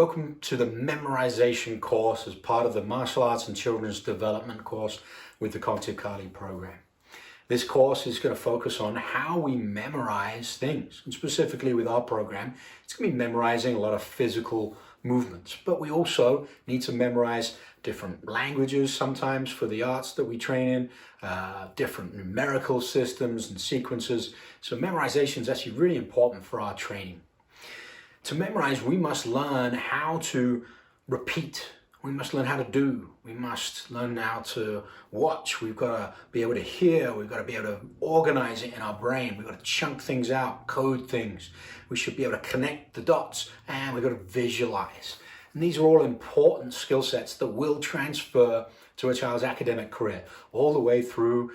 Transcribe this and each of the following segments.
Welcome to the Memorization course as part of the Martial Arts and Children's Development course with the Cognitive Kali program. This course is going to focus on how we memorize things, and specifically with our program, it's going to be memorizing a lot of physical movements, but we also need to memorize different languages sometimes for the arts that we train in, different numerical systems and sequences. So memorization is actually really important for our training. To memorize, we must learn how to repeat. We must learn how to do. We must learn how to watch. We've got to be able to hear. We've got to be able to organize it in our brain. We've got to chunk things out, code things. We should be able to connect the dots, and we've got to visualize. And these are all important skill sets that will transfer to a child's academic career, all the way through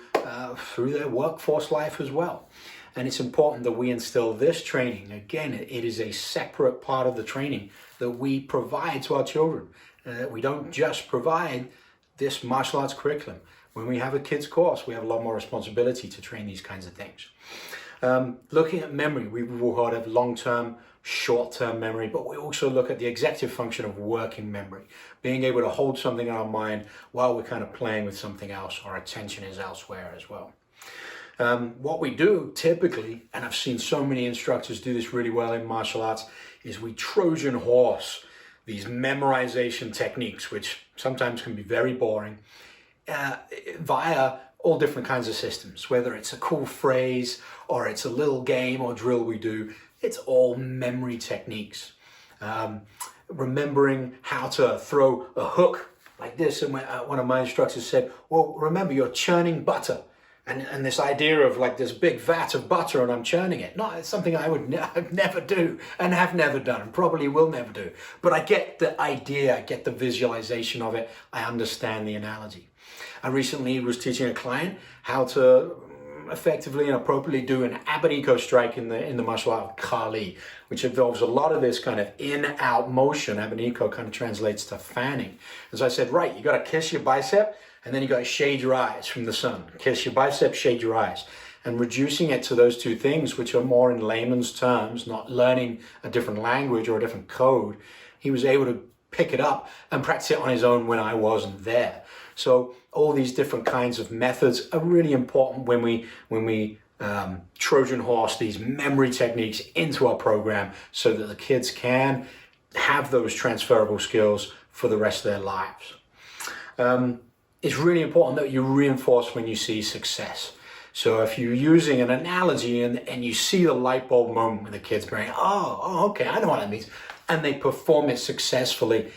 their workforce life as well. And it's important that we instill this training. Again, it is a separate part of the training that we provide to our children. We don't just provide this martial arts curriculum. When we have a kids course, we have a lot more responsibility to train these kinds of things. Looking at memory, we will have long-term, short-term memory, but we also look at the executive function of working memory, being able to hold something in our mind while we're kind of playing with something else. Our attention is elsewhere as well. What we do typically, and I've seen so many instructors do this really well in martial arts, is we Trojan Horse these memorization techniques, which sometimes can be very boring, via all different kinds of systems. Whether it's a cool phrase or it's a little game or drill we do, it's all memory techniques. Remembering how to throw a hook like this, and one of my instructors said, well, remember, you're churning butter. And this idea of like this big vat of butter and I'm churning it. No, it's something I would never do and have never done and probably will never do. But I get the idea, I get the visualization of it. I understand the analogy. I recently was teaching a client how to effectively and appropriately do an abanico strike in the martial art of Kali, which involves a lot of this kind of in-out motion. Abanico kind of translates to fanning. As I said, right, you got to kiss your bicep, and then you got to shade your eyes from the sun. Kiss your bicep, shade your eyes. And reducing it to those two things, which are more in layman's terms, not learning a different language or a different code, he was able to pick it up and practice it on his own when I wasn't there. So all these different kinds of methods are really important when we Trojan Horse these memory techniques into our program so that the kids can have those transferable skills for the rest of their lives. It's really important that you reinforce when you see success. So if you're using an analogy and you see the light bulb moment with the kids brain, oh, okay, I know what that means, and they perform it successfully,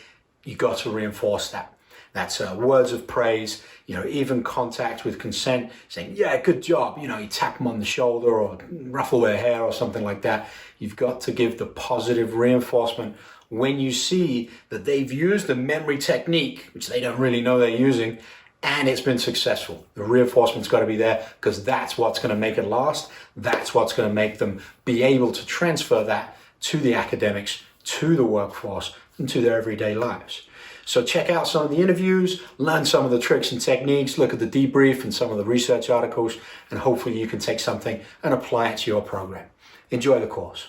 you got to reinforce that. That's words of praise, even contact with consent, saying, yeah, good job. You tap them on the shoulder or ruffle their hair or something like that. You've got to give the positive reinforcement when you see that they've used the memory technique, which they don't really know they're using, and it's been successful. The reinforcement's got to be there because that's what's going to make it last. That's what's going to make them be able to transfer that to the academics, to the workforce, and to their everyday lives. So check out some of the interviews, learn some of the tricks and techniques, look at the debrief and some of the research articles, and hopefully you can take something and apply it to your program. Enjoy the course.